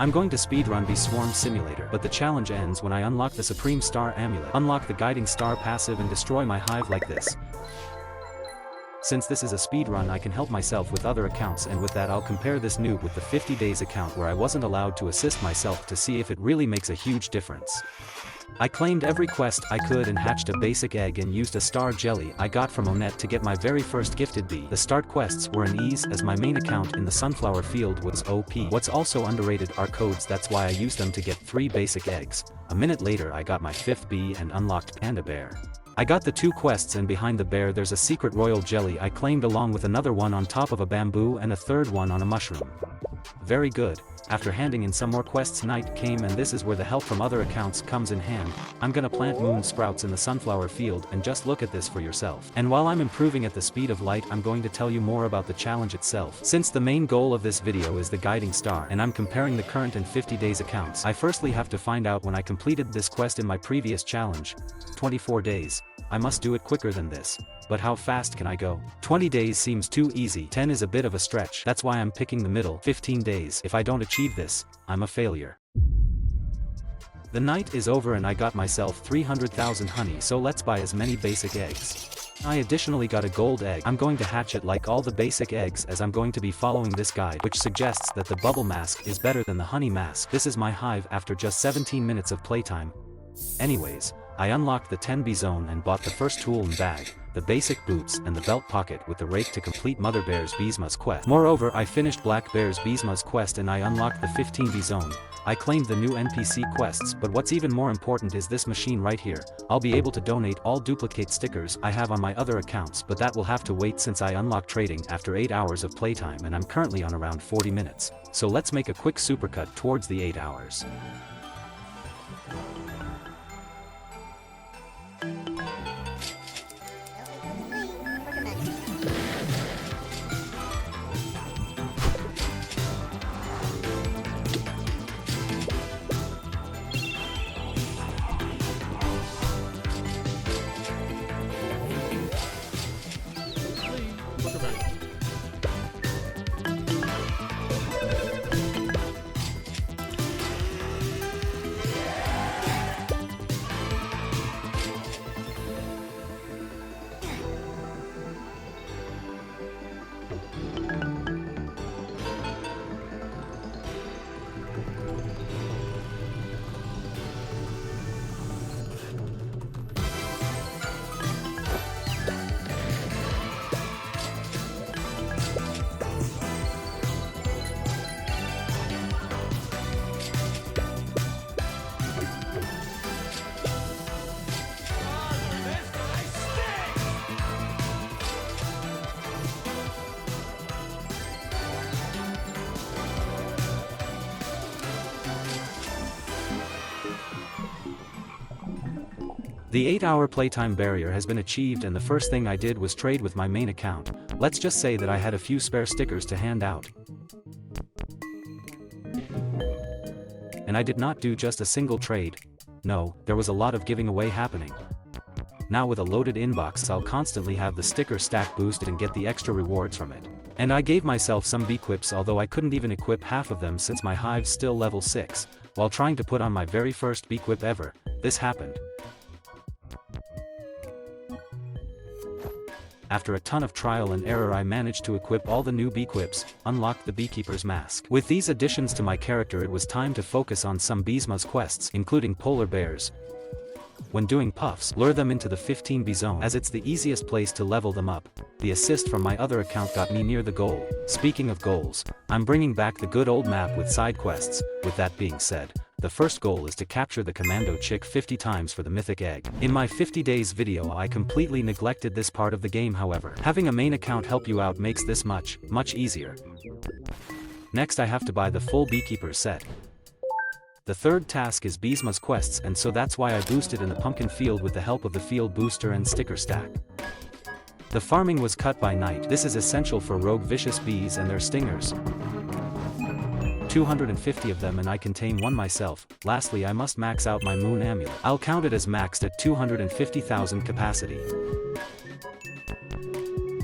I'm going to speedrun Bee Swarm Simulator, but the challenge ends when I unlock the Supreme Star Amulet, unlock the Guiding Star passive and destroy my hive like this. Since this is a speedrun, I can help myself with other accounts, and with that I'll compare this noob with the 50 days account where I wasn't allowed to assist myself to see if it really makes a huge difference. I claimed every quest I could and hatched a basic egg and used a star jelly I got from Onet to get my very first gifted bee. The start quests were an ease as my main account in the sunflower field was OP. What's also underrated are codes, that's why I used them to get 3 basic eggs. A minute later I got my 5th bee and unlocked Panda Bear. I got the 2 quests, and behind the bear there's a secret royal jelly I claimed along with another one on top of a bamboo and a third one on a mushroom. Very good. After handing in some more quests, night came, and this is where the help from other accounts comes in hand. I'm gonna plant moon sprouts in the sunflower field, and just look at this for yourself. And while I'm improving at the speed of light, I'm going to tell you more about the challenge itself. Since the main goal of this video is the Guiding Star and I'm comparing the current and 50 days accounts, I firstly have to find out when I completed this quest in my previous challenge. 24 days. I must do it quicker than this. But how fast can I go? 20 days seems too easy. 10 is a bit of a stretch. That's why I'm picking the middle. 15 days. If I don't achieve this, I'm a failure. The night is over and I got myself 300,000 honey, so let's buy as many basic eggs. I additionally got a gold egg. I'm going to hatch it like all the basic eggs, as I'm going to be following this guide, which suggests that the bubble mask is better than the honey mask. This is my hive after just 17 minutes of playtime. Anyways, I unlocked the 10 bee zone and bought the first tool and bag, the basic boots and the belt pocket with the rake to complete Mother Bear's Beesmas quest. Moreover, I finished Black Bear's Beesmas quest and I unlocked the 15 bee zone. I claimed the new NPC quests, but what's even more important is this machine right here. I'll be able to donate all duplicate stickers I have on my other accounts, but that will have to wait since I unlocked trading after 8 hours of playtime and I'm currently on around 40 minutes. So let's make a quick supercut towards the 8 hours. The 8-hour playtime barrier has been achieved, and the first thing I did was trade with my main account. Let's just say that I had a few spare stickers to hand out. And I did not do just a single trade. No, there was a lot of giving away happening. Now with a loaded inbox, I'll constantly have the sticker stack boosted and get the extra rewards from it. And I gave myself some bee quips, although I couldn't even equip half of them since my hive's still level 6. While trying to put on my very first bee quip ever, this happened. After a ton of trial and error, I managed to equip all the new bee quips, unlocked the beekeeper's mask. With these additions to my character, it was time to focus on some Beesmas quests, including polar bears. When doing puffs, lure them into the 15 bee zone, as it's the easiest place to level them up. The assist from my other account got me near the goal. Speaking of goals, I'm bringing back the good old map with side quests. With that being said, the first goal is to capture the commando chick 50 times for the mythic egg. In my 50 days video I completely neglected this part of the game, however. Having a main account help you out makes this much easier. Next I have to buy the full beekeeper set. The third task is Beesmas quests, and so that's why I boosted in the pumpkin field with the help of the field booster and sticker stack. The farming was cut by night. This is essential for rogue vicious bees and their stingers. 250 of them, and I can tame one myself. Lastly, I must max out my moon amulet. I'll count it as maxed at 250,000 capacity.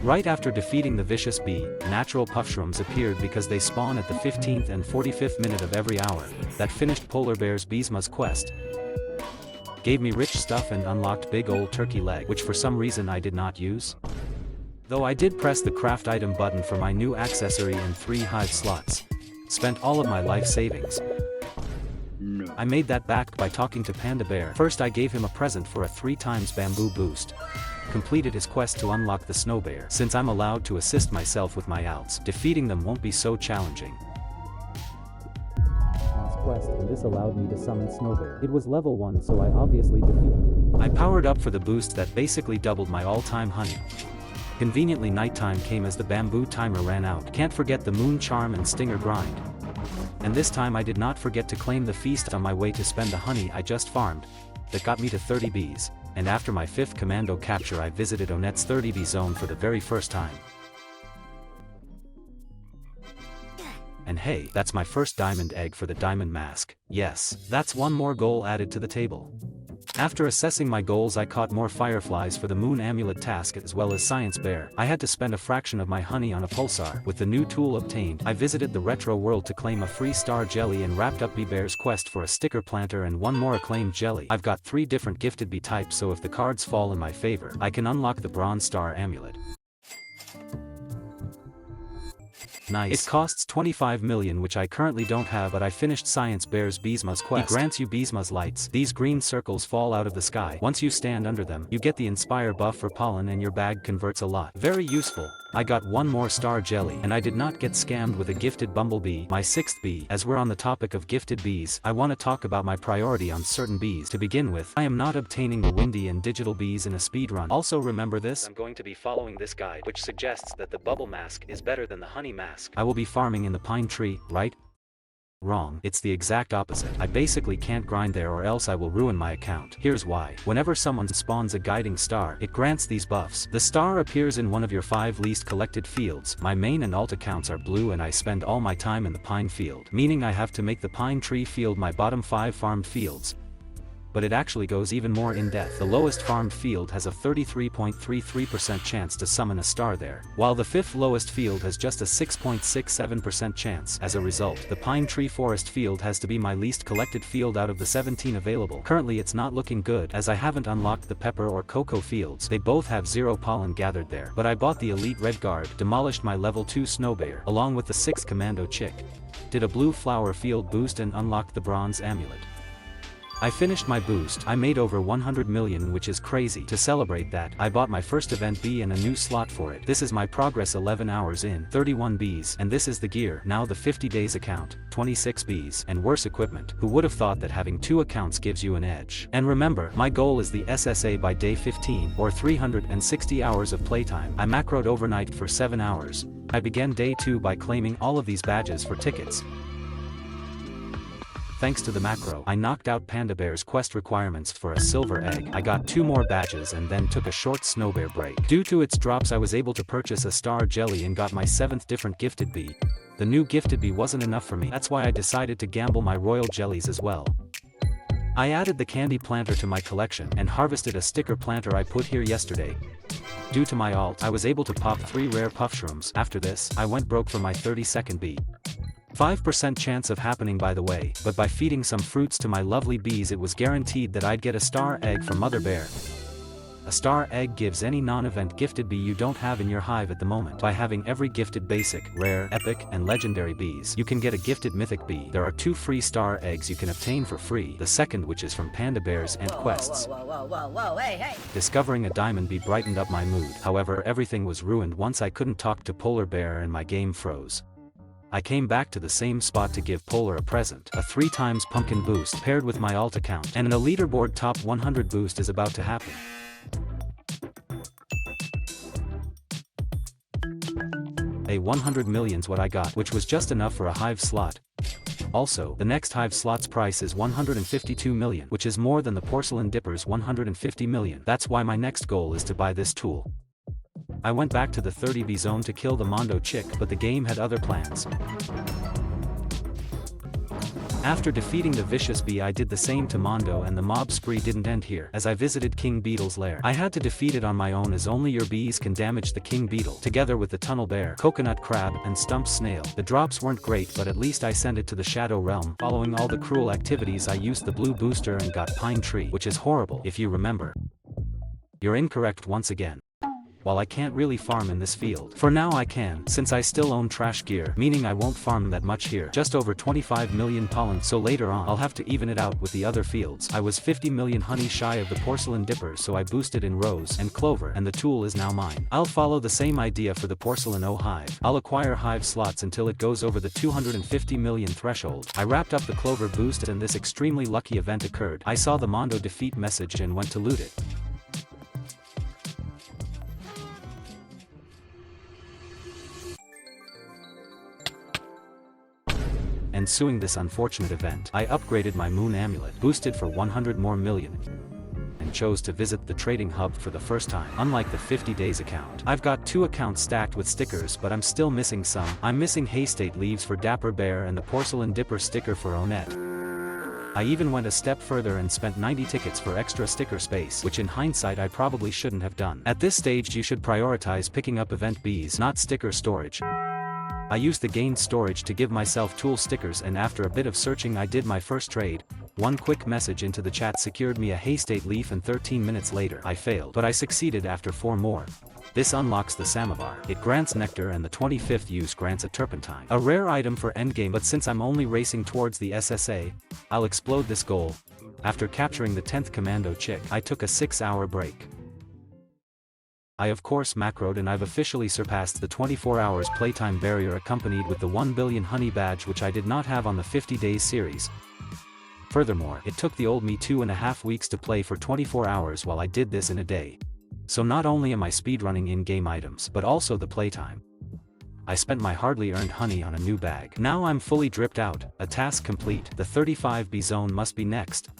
Right after defeating the vicious bee, natural puffshrooms appeared because they spawn at the 15th and 45th minute of every hour. That finished Polar Bear's Beesmas quest. Gave me rich stuff and unlocked big old turkey leg, which for some reason I did not use. Though I did press the craft item button for my new accessory in 3 hive slots. Spent all of my life savings. I made that back by talking to Panda Bear. First I gave him a present for a 3x bamboo boost. Completed his quest to unlock the snow bear. Since I'm allowed to assist myself with my alts, defeating them won't be so challenging. Quest, and this allowed me to summon Snowbear. It was level 1, so I obviously defeated. I powered up for the boost that basically doubled my all-time honey. Conveniently nighttime came as the bamboo timer ran out. Can't forget the moon charm and stinger grind. And this time I did not forget to claim the feast on my way to spend the honey I just farmed. That got me to 30 bees, and after my 5th commando capture I visited Onet's 30 bee zone for the very first time. And hey, that's my first diamond egg for the diamond mask. Yes, that's one more goal added to the table. After assessing my goals I caught more fireflies for the moon amulet task as well as science bear. I had to spend a fraction of my honey on a pulsar. With the new tool obtained, I visited the retro world to claim a free star jelly and wrapped up Bee Bear's quest for a sticker planter and one more acclaimed jelly. I've got 3 different gifted bee types, so if the cards fall in my favor, I can unlock the bronze star amulet. Nice. It costs 25 million, which I currently don't have, but I finished Science Bear's Beesmas quest. He grants you Beesmas lights. These green circles fall out of the sky. Once you stand under them, you get the Inspire buff for pollen and your bag converts a lot. Very useful. I got one more star jelly, and I did not get scammed with a gifted bumblebee, my 6th bee. As we're on the topic of gifted bees, I want to talk about my priority on certain bees. To begin with, I am not obtaining the windy and digital bees in a speedrun. Also remember this, I'm going to be following this guide, which suggests that the bubble mask is better than the honey mask. I will be farming in the pine tree, right? Wrong, it's the exact opposite. I basically can't grind there or else I will ruin my account. Here's why. Whenever someone spawns a guiding star, it grants these buffs. The star appears in one of your 5 least collected fields. My main and alt accounts are blue and I spend all my time in the pine field, meaning I have to make the pine tree field my bottom 5 farmed fields. But it actually goes even more in depth. The lowest farmed field has a 33.33% chance to summon a star there, while the 5th lowest field has just a 6.67% chance. As a result, the pine tree forest field has to be my least collected field out of the 17 available. Currently it's not looking good, as I haven't unlocked the pepper or cocoa fields. They both have 0 pollen gathered there, but I bought the elite red guard, demolished my level 2 snow bear, along with the 6th commando chick. Did a blue flower field boost and unlocked the bronze amulet. I finished my boost. I made over 100 million, which is crazy. To celebrate that, I bought my first event bee and a new slot for it. This is my progress 11 hours in, 31 bees, and this is the gear. Now the 50 days account, 26 bees, and worse equipment. Who would have thought that having 2 accounts gives you an edge? And remember, my goal is the SSA by day 15, or 360 hours of playtime. I macroed overnight for 7 hours. I began day 2 by claiming all of these badges for tickets. Thanks to the macro, I knocked out Panda Bear's quest requirements for a silver egg. I got 2 more badges and then took a short snow bear break. Due to its drops I was able to purchase a star jelly and got my 7th different gifted bee. The new gifted bee wasn't enough for me. That's why I decided to gamble my royal jellies as well. I added the candy planter to my collection and harvested a sticker planter I put here yesterday. Due to my alt, I was able to pop 3 rare puffshrooms. After this, I went broke for my 32nd bee. 5% chance of happening, by the way, but by feeding some fruits to my lovely bees it was guaranteed that I'd get a star egg from Mother Bear. A star egg gives any non-event gifted bee you don't have in your hive at the moment. By having every gifted basic, rare, epic, and legendary bees, you can get a gifted mythic bee. There are 2 free star eggs you can obtain for free, the second which is from Panda Bear's End quests. Hey. Discovering a diamond bee brightened up my mood. However, everything was ruined once I couldn't talk to Polar Bear and my game froze. I came back to the same spot to give Polar a present. A 3x pumpkin boost paired with my alt account, and a leaderboard top 100 boost is about to happen. A 100 million's what I got, which was just enough for a hive slot. Also, the next hive slot's price is 152 million, which is more than the porcelain dipper's 150 million. That's why my next goal is to buy this tool. I went back to the 30 bee zone to kill the Mondo chick, but the game had other plans. After defeating the vicious bee, I did the same to Mondo, and the mob spree didn't end here, as I visited King Beetle's lair. I had to defeat it on my own, as only your bees can damage the King Beetle, together with the tunnel bear, coconut crab, and stump snail. The drops weren't great, but at least I sent it to the Shadow Realm. Following all the cruel activities, I used the blue booster and got Pine Tree, which is horrible if you remember. You're incorrect once again. While I can't really farm in this field, for now I can, since I still own trash gear, meaning I won't farm that much here, just over 25 million pollen, so later on I'll have to even it out with the other fields. I was 50 million honey shy of the porcelain dipper, so I boosted in rose and clover, and the tool is now mine. I'll follow the same idea for the porcelain hive. I'll acquire hive slots until it goes over the 250 million threshold. I wrapped up the clover boost, and this extremely lucky event occurred. I saw the Mondo defeat message and went to loot it. Ensuing this unfortunate event, I upgraded my moon amulet, boosted for 100 more million, and chose to visit the trading hub for the first time. Unlike the 50 days account, I've got 2 accounts stacked with stickers, but I'm still missing some. I'm missing Haystate leaves for Dapper Bear and the porcelain dipper sticker for Onette. I even went a step further and spent 90 tickets for extra sticker space, which in hindsight I probably shouldn't have done. At this stage you should prioritize picking up event bees, not sticker storage. I used the gained storage to give myself tool stickers, and after a bit of searching I did my first trade. One quick message into the chat secured me a Haystate leaf, and 13 minutes later I failed, but I succeeded after 4 more. This unlocks the samovar. It grants nectar, and the 25th use grants a turpentine, a rare item for endgame, but since I'm only racing towards the SSA, I'll explode this goal. After capturing the 10th commando chick, I took a 6-hour break. I of course macroed, and I've officially surpassed the 24 hours playtime barrier, accompanied with the 1 billion honey badge, which I did not have on the 50 days series. Furthermore, it took the old me 2.5 weeks to play for 24 hours, while I did this in a day. So not only am I speedrunning in-game items, but also the playtime. I spent my hardly earned honey on a new bag. Now I'm fully dripped out, a task complete. The 35 bee zone must be next.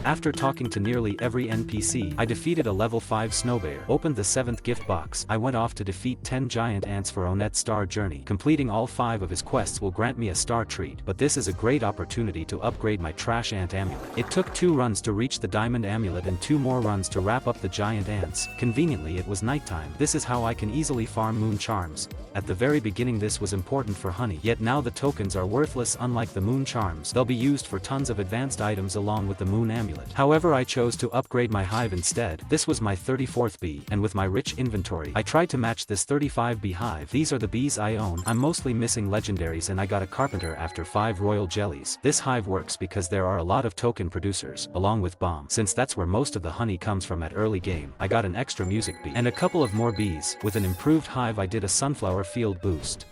After talking to nearly every NPC, I defeated a level 5 snowbear, opened the 7th gift box. I went off to defeat 10 giant ants for Onette's star journey. Completing all 5 of his quests will grant me a star treat, but this is a great opportunity to upgrade my trash ant amulet. It took 2 runs to reach the diamond amulet and 2 more runs to wrap up the giant ants. Conveniently it was nighttime. This is how I can easily farm moon charms. At the very beginning this was important for honey, yet now the tokens are worthless. Unlike the moon charms, they'll be used for tons of advanced items along with the moon amulet. However, I chose to upgrade my hive instead. This was my 34th bee, and with my rich inventory, I tried to match this 35 bee hive. These are the bees I own. I'm mostly missing legendaries, and I got a carpenter after 5 royal jellies. This hive works because there are a lot of token producers, along with bomb. Since that's where most of the honey comes from at early game, I got an extra music bee, and a couple of more bees. With an improved hive I did a sunflower field boost.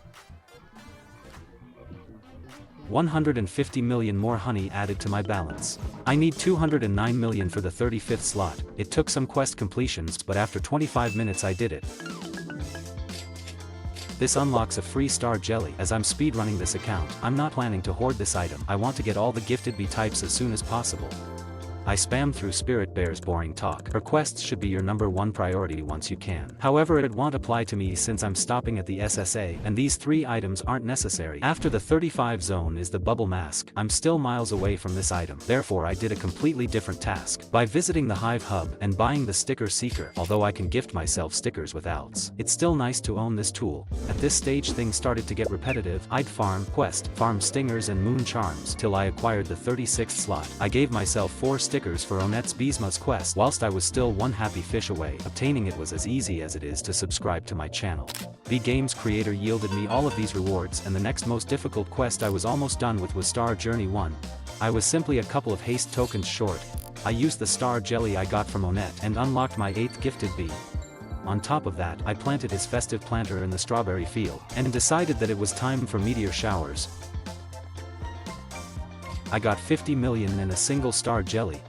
150 million more honey added to my balance. I need 209 million for the 35th slot. It took some quest completions, but after 25 minutes I did it. This unlocks a free star jelly. As I'm speedrunning this account, I'm not planning to hoard this item. I want to get all the gifted bee types as soon as possible. I spam through Spirit Bear's boring talk. Her quests should be your #1 priority once you can. However, it won't apply to me since I'm stopping at the SSA, and these 3 items aren't necessary. After the 35 zone is the bubble mask. I'm still miles away from this item, therefore I did a completely different task. By visiting the Hive Hub and buying the Sticker Seeker, although I can gift myself stickers with alts, it's still nice to own this tool. At this stage things started to get repetitive. I'd farm, quest, farm stingers and moon charms, till I acquired the 36th slot. I gave myself 4 stickers for Onette's Beesmas quest. Whilst I was still one happy fish away, obtaining it was as easy as it is to subscribe to my channel. The game's creator yielded me all of these rewards, and the next most difficult quest I was almost done with was Star Journey 1. I was simply a couple of haste tokens short. I used the star jelly I got from Onette and unlocked my 8th gifted bee. On top of that, I planted his festive planter in the strawberry field, and decided that it was time for meteor showers. I got 50 million in a single star jelly.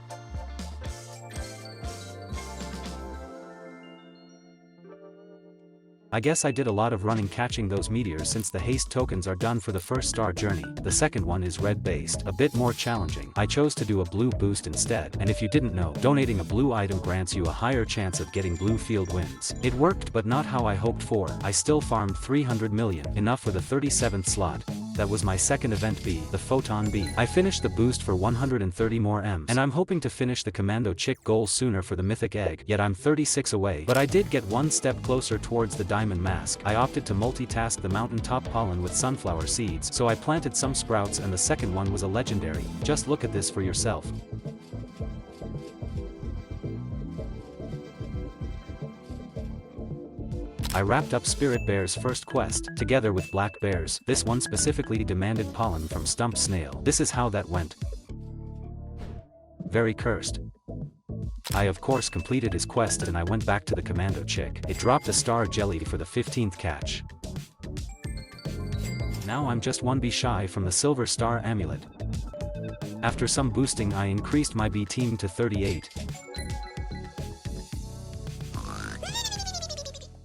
I guess I did a lot of running catching those meteors since the haste tokens are done for the first star journey. The second one is red based, a bit more challenging. I chose to do a blue boost instead, and if you didn't know, donating a blue item grants you a higher chance of getting blue field wins. It worked, but not how I hoped for. I still farmed 300 million, enough for the 37th slot. That was my second event bee, the Photon Bee. I finished the boost for 130 more Ms, and I'm hoping to finish the Commando Chick goal sooner for the Mythic egg, yet I'm 36 away. But I did get one step closer towards the diamond mask. I opted to multitask the mountaintop pollen with sunflower seeds, so I planted some sprouts and the second one was a legendary. Just look at this for yourself. I wrapped up Spirit Bear's first quest, together with Black Bear's. This one specifically demanded pollen from Stump Snail. This is how that went. Very cursed. I of course completed his quest and I went back to the Commando Chick. It dropped a star jelly for the 15th catch. Now I'm just one bee shy from the Silver Star Amulet. After some boosting I increased my bee team to 38.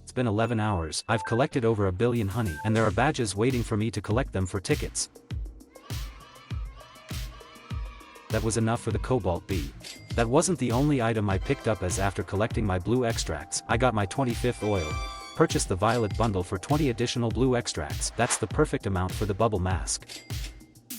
It's been 11 hours, I've collected over 1 billion honey, and there are badges waiting for me to collect them for tickets. That was enough for the Cobalt Bee. That wasn't the only item I picked up, as after collecting my blue extracts, I got my 25th oil. Purchased the Violet bundle for 20 additional blue extracts. That's the perfect amount for the bubble mask.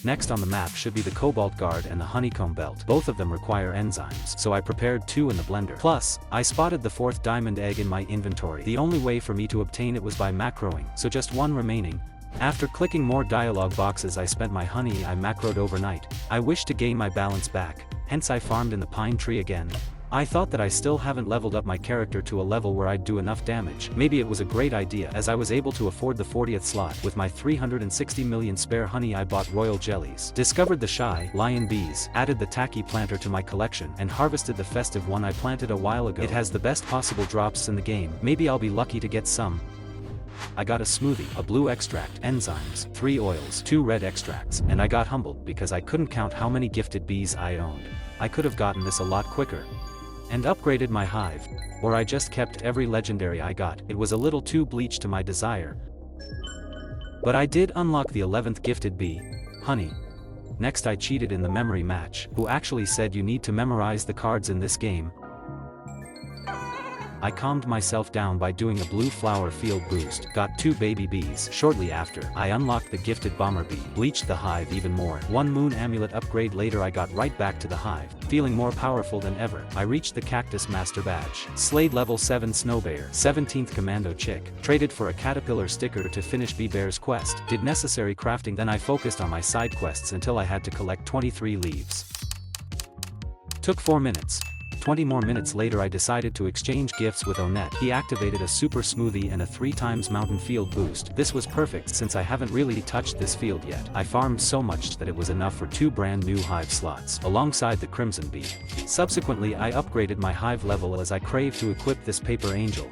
Next on the map should be the Cobalt Guard and the Honeycomb Belt. Both of them require enzymes, so I prepared 2 in the blender. Plus, I spotted the 4th diamond egg in my inventory. The only way for me to obtain it was by macroing, so just 1 remaining. After clicking more dialogue boxes I spent my honey I macroed overnight. I wish to gain my balance back, hence I farmed in the pine tree again. I thought that I still haven't leveled up my character to a level where I'd do enough damage. Maybe it was a great idea, as I was able to afford the 40th slot. With my 360 million spare honey I bought royal jellies, discovered the shy lion bees, added the tacky planter to my collection, and harvested the festive one I planted a while ago. It has the best possible drops in the game. Maybe I'll be lucky to get some. I got a smoothie, a blue extract, enzymes, 3 oils, 2 red extracts, and I got humbled because I couldn't count how many gifted bees I owned. I could have gotten this a lot quicker. And upgraded my hive. Or I just kept every legendary I got. It was a little too bleached to my desire. But I did unlock the 11th gifted bee, honey. Next I cheated in the memory match. Who actually said you need to memorize the cards in this game? I calmed myself down by doing a blue flower field boost, got 2 baby bees. Shortly after, I unlocked the gifted bomber bee, bleached the hive even more. 1 moon amulet upgrade later I got right back to the hive, feeling more powerful than ever. I reached the cactus master badge, slayed level 7 snow bear, 17th commando chick, traded for a caterpillar sticker to finish bee bear's quest, did necessary crafting, then I focused on my side quests until I had to collect 23 leaves. Took 4 minutes. 20 more minutes later I decided to exchange gifts with Onette. He activated a super smoothie and a 3x mountain field boost. This was perfect since I haven't really touched this field yet. I farmed so much that it was enough for 2 brand new hive slots, alongside the crimson bee. Subsequently I upgraded my hive level as I craved to equip this paper angel.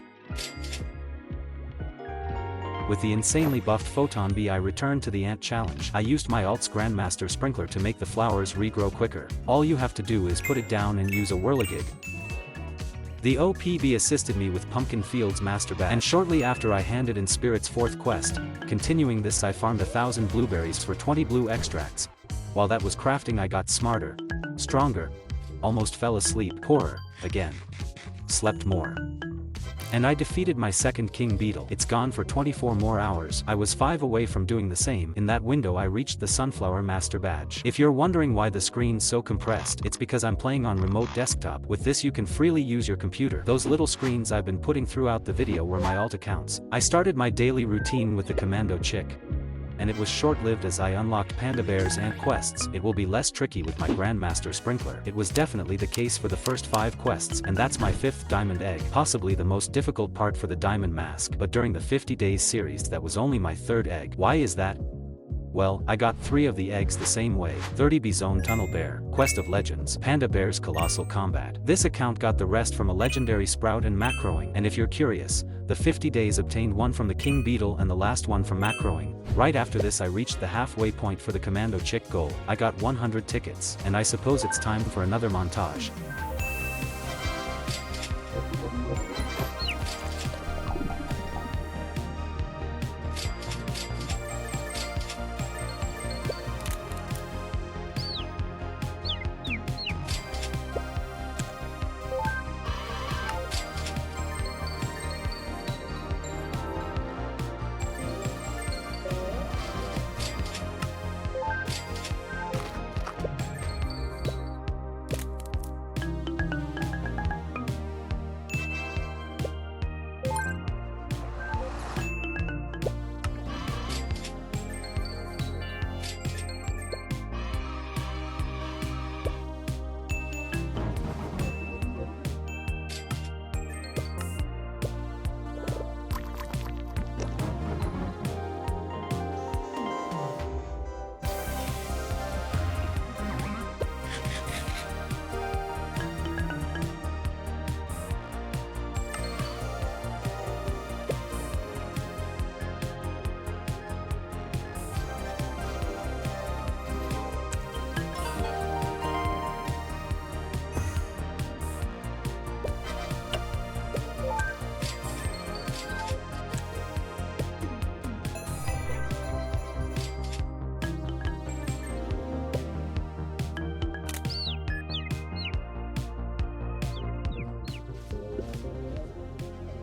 With the insanely buffed Photon Bee I returned to the Ant Challenge. I used my alt's Grandmaster Sprinkler to make the flowers regrow quicker. All you have to do is put it down and use a whirligig. The OPB assisted me with Pumpkin Field's Master Badge, and shortly after I handed in Spirit's 4th quest. Continuing this I farmed 1,000 blueberries for 20 blue extracts. While that was crafting I got smarter, stronger, almost fell asleep, poorer, again, slept more. And I defeated my 2nd king beetle. It's gone for 24 more hours. I was 5 away from doing the same. In that window I reached the Sunflower Master Badge. If you're wondering why the screen's so compressed, it's because I'm playing on remote desktop. With this you can freely use your computer. Those little screens I've been putting throughout the video were my alt accounts. I started my daily routine with the Commando Chick. And it was short-lived as I unlocked Panda Bear's Ant quests. It will be less tricky with my Grandmaster Sprinkler. It was definitely the case for the first 5 quests, and that's my 5th diamond egg, possibly the most difficult part for the diamond mask, but during the 50 days series that was only my 3rd egg. Why is that? Well, I got 3 of the eggs the same way. 30 Bee Zone Tunnel Bear, Quest of Legends, Panda Bear's Colossal Combat. This account got the rest from a legendary sprout and macroing, and if you're curious, the 50 days obtained 1 from the King Beetle and the last one from macroing. Right after this I reached the halfway point for the Commando Chick goal. I got 100 tickets, and I suppose it's time for another montage.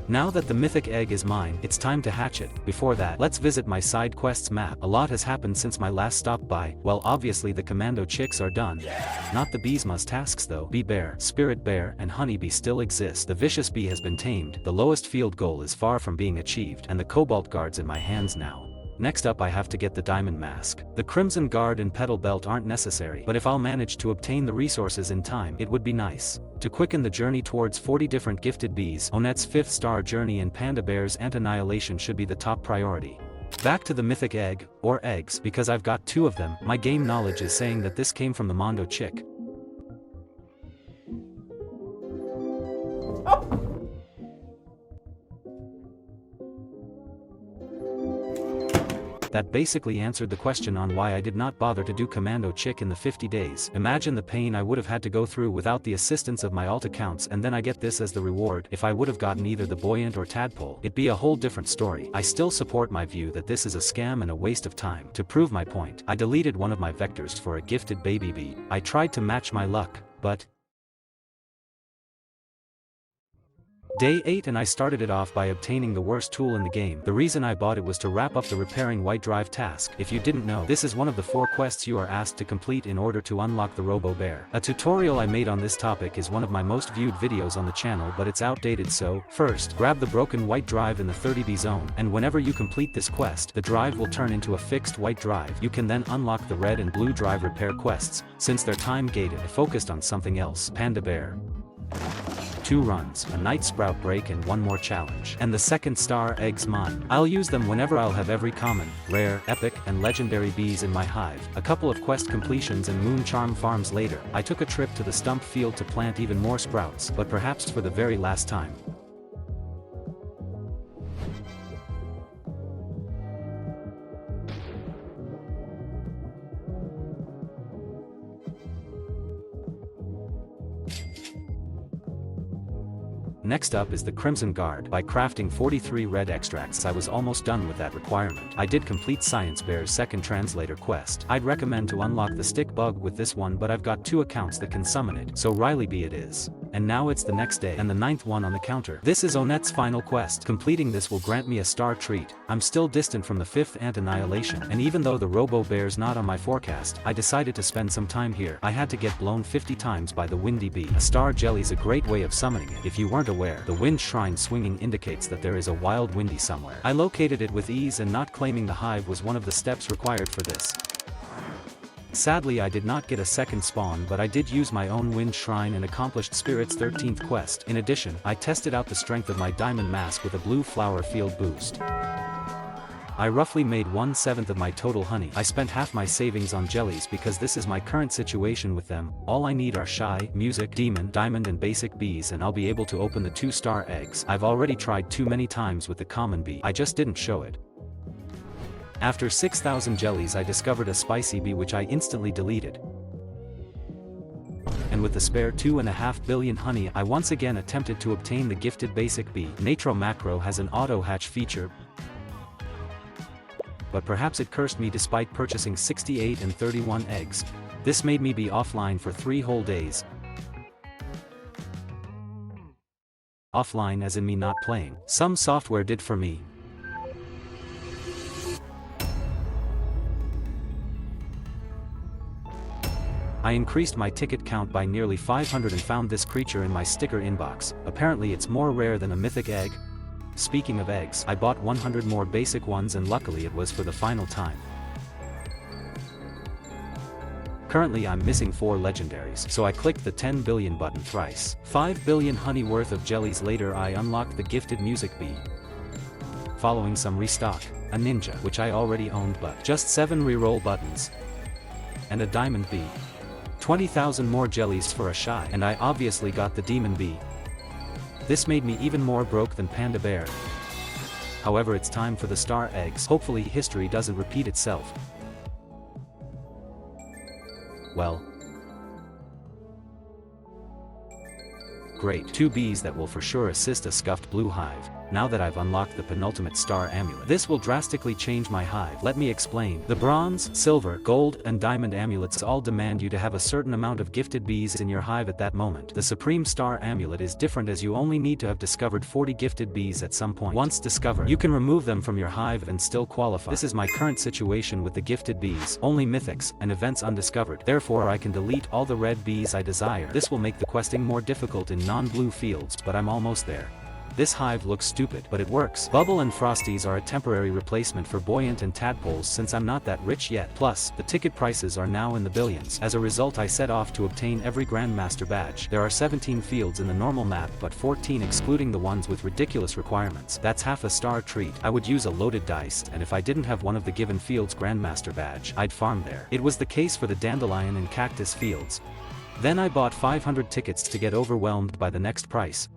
Now that the mythic egg is mine, it's time to hatch it. Before that, let's visit my side quests map. A lot has happened since my last stop by. Well, obviously the commando chicks are done. Not the Beesmas tasks though. Bee bear, spirit bear, and honeybee still exist. The vicious bee has been tamed, the lowest field goal is far from being achieved, and the cobalt guard's in my hands now. Next up I have to get the diamond mask. The crimson guard and petal belt aren't necessary, but if I'll manage to obtain the resources in time, it would be nice. To quicken the journey towards 40 different gifted bees, Onet's 5th star journey and Panda Bear's Ant-Annihilation should be the top priority. Back to the mythic egg, or eggs, because I've got 2 of them. My game knowledge is saying that this came from the Mondo chick. That basically answered the question on why I did not bother to do Commando Chick in the 50 days. Imagine the pain I would have had to go through without the assistance of my alt accounts, and then I get this as the reward. If I would have gotten either the Buoyant or Tadpole, it'd be a whole different story. I still support my view that this is a scam and a waste of time. To prove my point, I deleted one of my vectors for a gifted baby bee. I tried to match my luck, but Day 8 and I started it off by obtaining the worst tool in the game. The reason I bought it was to wrap up the repairing white drive task. If you didn't know, this is one of the 4 quests you are asked to complete in order to unlock the Robo Bear. A tutorial I made on this topic is one of my most viewed videos on the channel, but it's outdated, so first, grab the broken white drive in the 30B zone, and whenever you complete this quest, the drive will turn into a fixed white drive. You can then unlock the red and blue drive repair quests. Since they're time gated, I focused on something else. Panda Bear. 2 runs, a night sprout break and 1 more challenge. And the 2nd star eggs mine. I'll use them whenever I'll have every common, rare, epic, and legendary bees in my hive. A couple of quest completions and moon charm farms later, I took a trip to the stump field to plant even more sprouts, but perhaps for the very last time. Next up is the Crimson Guard. By crafting 43 red extracts I was almost done with that requirement. I did complete Science Bear's 2nd translator quest. I'd recommend to unlock the stick bug with this one, but I've got 2 accounts that can summon it, so Riley Bee it is. And now it's the next day, and the 9th one on the counter. This is Onet's final quest. Completing this will grant me a star treat. I'm still distant from the 5th Ant-Annihilation, and even though the Robo Bear's not on my forecast, I decided to spend some time here. I had to get blown 50 times by the Windy Bee. A star jelly's a great way of summoning it. If you weren't aware, the wind shrine swinging indicates that there is a wild windy somewhere. I located it with ease, and not claiming the hive was one of the steps required for this. Sadly I did not get a 2nd spawn, but I did use my own wind shrine and accomplished Spirit's 13th quest. In addition, I tested out the strength of my diamond mask with a blue flower field boost. I roughly made 1/7 of my total honey. I spent half my savings on jellies because this is my current situation with them. All I need are shy, music, demon, diamond and basic bees, and I'll be able to open the 2-star eggs. I've already tried too many times with the common bee. I just didn't show it. After 6,000 jellies I discovered a spicy bee which I instantly deleted. And with the spare 2.5 billion honey I once again attempted to obtain the gifted basic bee. Natro Macro has an auto hatch feature, but perhaps it cursed me despite purchasing 68 and 31 eggs. This made me be offline for 3 whole days. Offline as in me not playing. Some software did for me. I increased my ticket count by nearly 500 and found this creature in my sticker inbox. Apparently it's more rare than a mythic egg. Speaking of eggs, I bought 100 more basic ones, and luckily it was for the final time. Currently I'm missing 4 legendaries, so I clicked the 10 billion button thrice. 5 billion honey worth of jellies later I unlocked the gifted music bee. Following some restock, a ninja, which I already owned, but just 7 reroll buttons, and a diamond bee. 20,000 more jellies for a shy, and I obviously got the demon bee. This made me even more broke than Panda Bear. However, it's time for the star eggs. Hopefully history doesn't repeat itself. Well, great. 2 bees that will for sure assist a scuffed blue hive. now that I've unlocked the penultimate star amulet. This will drastically change my hive. Let me explain. The bronze, silver, gold, and diamond amulets all demand you to have a certain amount of gifted bees in your hive at that moment. The Supreme Star Amulet is different, as you only need to have discovered 40 gifted bees at some point. Once discovered, you can remove them from your hive and still qualify. This is my current situation with the gifted bees, only mythics, and events undiscovered. Therefore I can delete all the red bees I desire. This will make the questing more difficult in non-blue fields, but I'm almost there. This hive looks stupid, but it works. Bubble and Frosties are a temporary replacement for Buoyant and Tadpoles since I'm not that rich yet. Plus, the ticket prices are now in the billions. As a result, I set off to obtain every Grandmaster badge. There are 17 fields in the normal map, but 14 excluding the ones with ridiculous requirements. That's half a star treat. I would use a loaded dice, and if I didn't have one of the given fields Grandmaster badge, I'd farm there. It was the case for the Dandelion and Cactus fields. Then I bought 500 tickets to get overwhelmed by the next price.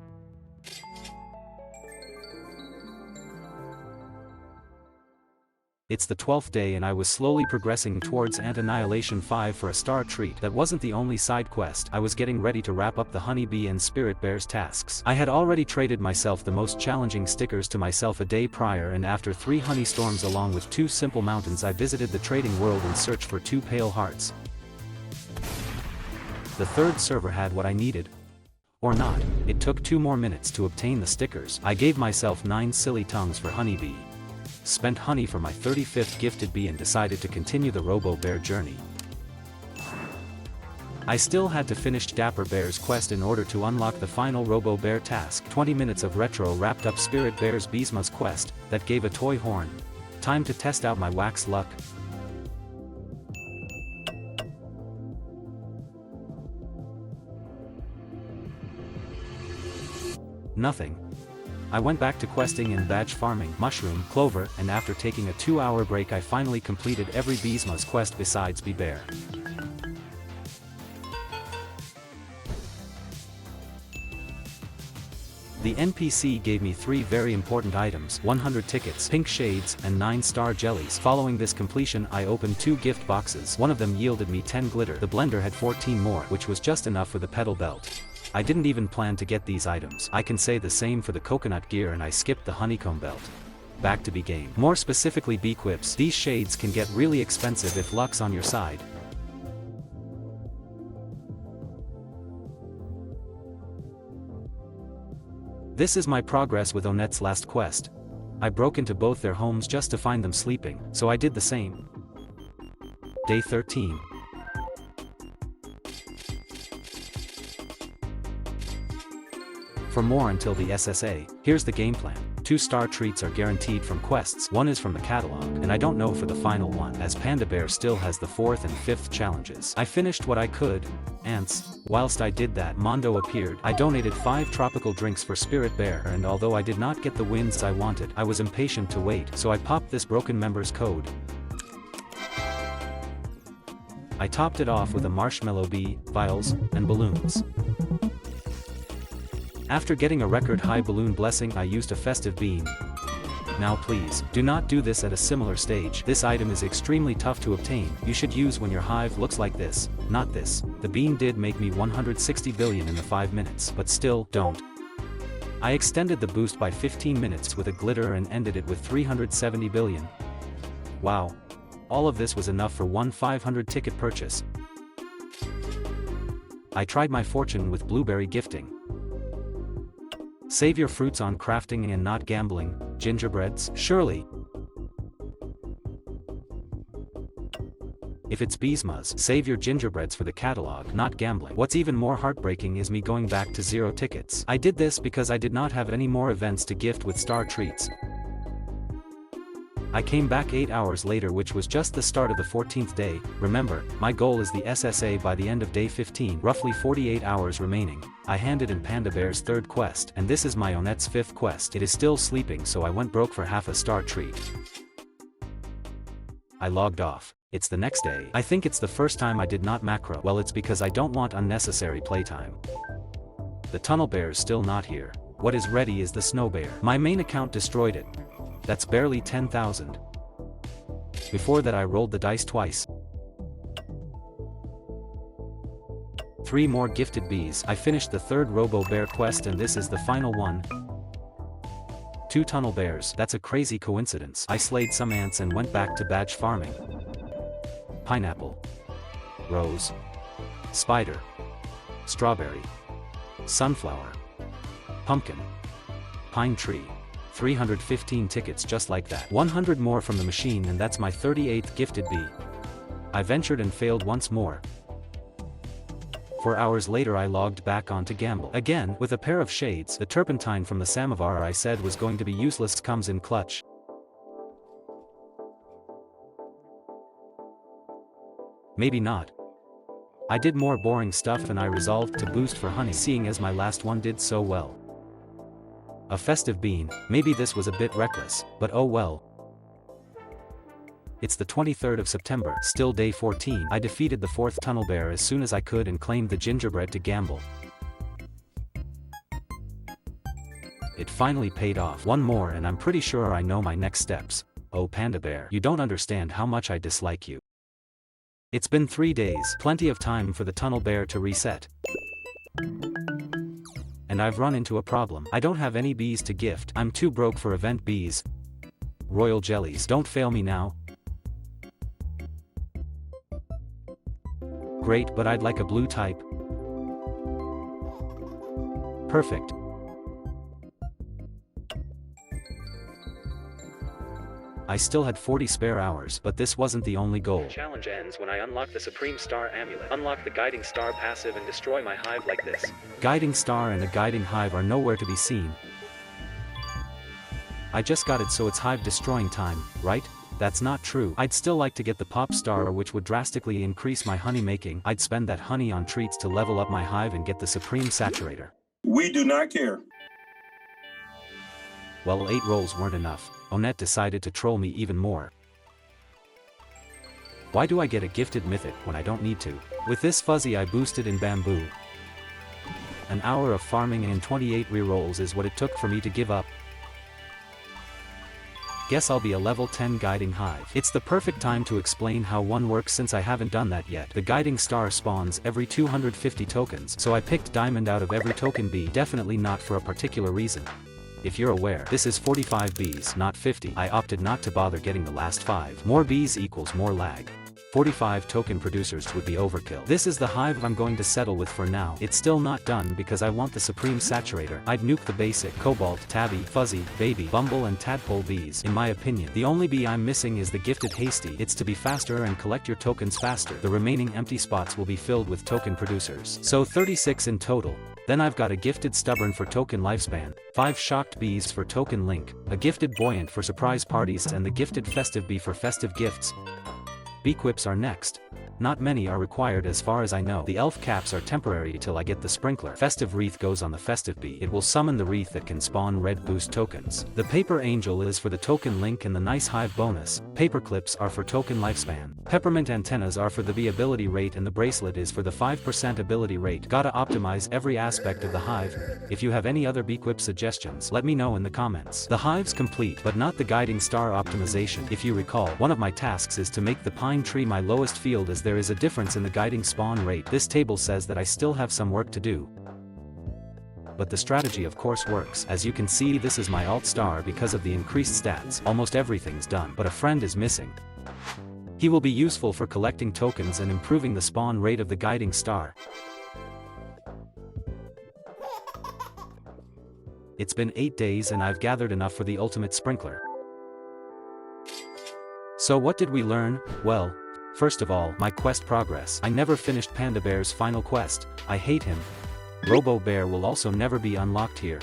It's the 12th day and I was slowly progressing towards Ant Annihilation 5 for a star treat. That wasn't the only side quest. I was getting ready to wrap up the Honeybee and Spirit Bear's tasks. I had already traded myself the most challenging stickers to myself a day prior, and after 3 honey storms along with 2 simple mountains, I visited the trading world in search for 2 pale hearts. The third server had what I needed. Or not. It took 2 more minutes to obtain the stickers. I gave myself 9 silly tongues for Honeybee. Spent honey for my 35th gifted bee and decided to continue the Robo Bear journey. I still had to finish Dapper Bear's quest in order to unlock the final Robo Bear task. 20 minutes of retro wrapped up Spirit Bear's Beesmas quest, that gave a toy horn. Time to test out my wax luck. Nothing. I went back to questing and badge farming, mushroom, clover, and after taking a 2-hour break I finally completed every Beesmas quest besides Bee Bear. The NPC gave me 3 very important items, 100 tickets, pink shades, and 9 star jellies. Following this completion I opened 2 gift boxes. One of them yielded me 10 glitter. The blender had 14 more, which was just enough for the pedal belt. I didn't even plan to get these items. I can say the same for the coconut gear, and I skipped the honeycomb belt. Back to Bee Game. More specifically Bee Quips. These shades can get really expensive if luck's on your side. This is my progress with Onette's last quest. I broke into both their homes just to find them sleeping, so I did the same. Day 13. For more until the SSA, here's the game plan. 2 star treats are guaranteed from quests. 1 is from the catalog, and I don't know for the final one, as Panda Bear still has the 4th and 5th challenges. I finished what I could. Ants. Whilst I did that, Mondo appeared. I donated 5 tropical drinks for Spirit Bear, and although I did not get the wins I wanted, I was impatient to wait, so I popped this broken member's code. I topped it off with a marshmallow bee, vials, and balloons. After getting a record high balloon blessing, I used a festive bean. Now please, do not do this at a similar stage. This item is extremely tough to obtain. You should use when your hive looks like this, not this. The bean did make me 160 billion in the 5 minutes, but still, don't. I extended the boost by 15 minutes with a glitter and ended it with 370 billion. Wow. All of this was enough for one 500 ticket purchase. I tried my fortune with blueberry gifting. Save your fruits on crafting and not gambling. Gingerbreads? Surely. If it's Beesmas, save your gingerbreads for the catalog, not gambling. What's even more heartbreaking is me going back to 0 tickets. I did this because I did not have any more events to gift with star treats. I came back 8 hours later, which was just the start of the 14th day. Remember, my goal is the SSA by the end of day 15, roughly 48 hours remaining. I handed in Panda Bear's 3rd quest, and this is my Onette's 5th quest. It is still sleeping, so I went broke for half a star treat. I logged off. It's the next day. I think it's the first time I did not macro. Well, it's because I don't want unnecessary playtime. The Tunnel Bear's still not here. What is ready is the Snow Bear. My main account destroyed it. That's barely 10,000. Before that I rolled the dice twice. 3 more gifted bees. I finished the 3rd Robo Bear quest, and this is the final one. 2 tunnel bears, that's a crazy coincidence. I slayed some ants and went back to badge farming. Pineapple. Rose. Spider. Strawberry. Sunflower. Pumpkin. Pine tree. 315 tickets just like that. 100 more from the machine and that's my 38th gifted bee. I ventured and failed once more. 4 hours later I logged back on to gamble. Again, with a pair of shades, the turpentine from the samovar I said was going to be useless comes in clutch. Maybe not. I did more boring stuff and I resolved to boost for honey seeing as my last one did so well. A festive bean, maybe this was a bit reckless, but oh well. It's the 23rd of September, still day 14. I defeated the 4th tunnel bear as soon as I could and claimed the gingerbread to gamble. It finally paid off. One more and I'm pretty sure I know my next steps. Oh panda bear, you don't understand how much I dislike you. It's been 3 days, plenty of time for the tunnel bear to reset. And I've run into a problem. I don't have any bees to gift. I'm too broke for event bees. Royal jellies, don't fail me now. Great, but I'd like a blue type. Perfect. I still had 40 spare hours, but this wasn't the only goal. Challenge ends when I unlock the Supreme Star Amulet. Unlock the Guiding Star passive and destroy my hive like this. Guiding Star and a Guiding Hive are nowhere to be seen. I just got it so it's hive destroying time, right? That's not true. I'd still like to get the Pop Star which would drastically increase my honey making. I'd spend that honey on treats to level up my hive and get the Supreme Saturator. We do not care. Well, 8 rolls weren't enough. Onette decided to troll me even more. Why do I get a gifted mythic when I don't need to? With this fuzzy I boosted in bamboo. An hour of farming and 28 rerolls is what it took for me to give up. Guess I'll be a level 10 Guiding Hive. It's the perfect time to explain how one works since I haven't done that yet. The Guiding Star spawns every 250 tokens, so I picked diamond out of every token bee, definitely not for a particular reason. If you're aware, this is 45 bees, not 50. I opted not to bother getting the last 5. More bees equals more lag. 45 token producers would be overkill. This is the hive I'm going to settle with for now. It's still not done because I want the Supreme Saturator. I'd nuke the basic Cobalt, Tabby, Fuzzy, Baby, Bumble and Tadpole bees. In my opinion, the only bee I'm missing is the gifted Hasty. It's to be faster and collect your tokens faster. The remaining empty spots will be filled with token producers. So 36 in total. Then I've got a gifted Stubborn for token lifespan, 5 shocked bees for token link, a gifted Buoyant for surprise parties and the gifted Festive bee for festive gifts. Bee quips are next. Not many are required as far as I know. The elf caps are temporary till I get the sprinkler. Festive wreath goes on the festive bee. It will summon the wreath that can spawn red boost tokens. The paper angel is for the token link and the nice hive bonus. Paper clips are for token lifespan. Peppermint antennas are for the bee ability rate and the bracelet is for the 5% ability rate. Gotta optimize every aspect of the hive. If you have any other bee quip suggestions, let me know in the comments. The hive's complete, but not the Guiding Star optimization. If you recall, one of my tasks is to make the pine tree my lowest field as there is a difference in the guiding spawn rate. This table says that I still have some work to do. But the strategy of course works. As you can see, this is my alt star because of the increased stats. Almost everything's done, but a friend is missing. He will be useful for collecting tokens and improving the spawn rate of the Guiding Star. It's been 8 days and I've gathered enough for the ultimate sprinkler. So what did we learn? Well, first of all, my quest progress. I never finished Panda Bear's final quest. I hate him. Robo Bear will also never be unlocked here.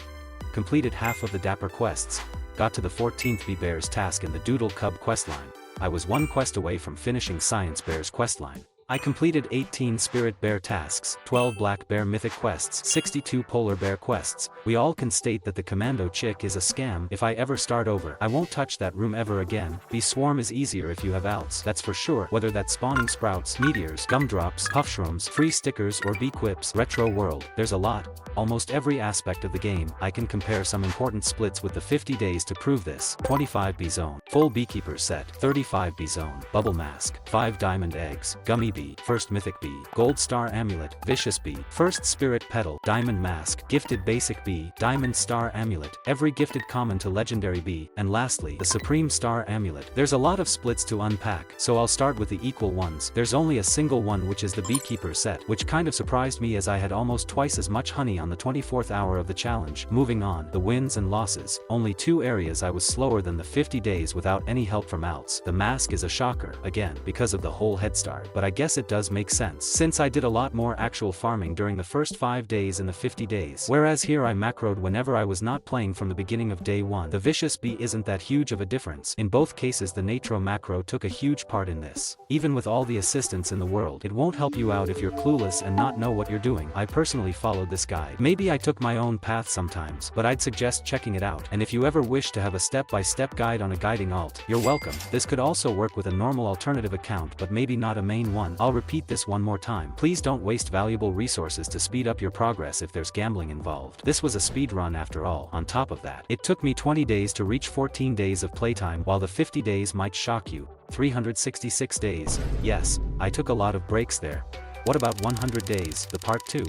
Completed half of the Dapper quests. Got to the 14th Bee Bear's task in the Doodle Cub questline. I was 1 quest away from finishing Science Bear's questline. I completed 18 Spirit Bear tasks, 12 Black Bear Mythic quests, 62 Polar Bear quests. We all can state that the Commando chick is a scam. If I ever start over, I won't touch that room ever again. Bee Swarm is easier if you have alts, that's for sure. Whether that's spawning sprouts, meteors, gumdrops, puff shrooms, free stickers or bee quips, retro world, there's a lot. Almost every aspect of the game. I can compare some important splits with the 50 days to prove this. 25 Bee Zone, full beekeeper set, 35 Bee Zone, bubble mask, 5 diamond eggs, gummy Bee, First Mythic Bee, Gold Star Amulet, Vicious Bee, First Spirit Petal, Diamond Mask, Gifted Basic Bee, Diamond Star Amulet, every gifted common to Legendary Bee, and lastly, the Supreme Star Amulet. There's a lot of splits to unpack, so I'll start with the equal ones. There's only a single one, which is the Beekeeper set, which kind of surprised me as I had almost twice as much honey on the 24th hour of the challenge. Moving on, the wins and losses. Only 2 areas I was slower than the 50 days without any help from alts. The mask is a shocker, again, because of the whole head start, but I guess it does make sense, since I did a lot more actual farming during the first 5 days in the 50 days, whereas here I macroed whenever I was not playing from the beginning of day 1. The Vicious Bee isn't that huge of a difference. In both cases the Natro macro took a huge part in this. Even with all the assistance in the world, it won't help you out if you're clueless and not know what you're doing. I personally followed this guide. Maybe I took my own path sometimes, but I'd suggest checking it out. And if you ever wish to have a step-by-step guide on a guiding alt, you're welcome. This could also work with a normal alternative account, but maybe not a main one. I'll repeat this one more time. Please don't waste valuable resources to speed up your progress if there's gambling involved. This was a speedrun after all. On top of that, it took me 20 days to reach 14 days of playtime, while the 50 days might shock you. 366 days. Yes, I took a lot of breaks there. What about 100 days, the part 2?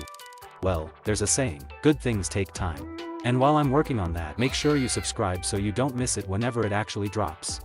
Well, there's a saying, good things take time. And while I'm working on that, make sure you subscribe so you don't miss it whenever it actually drops.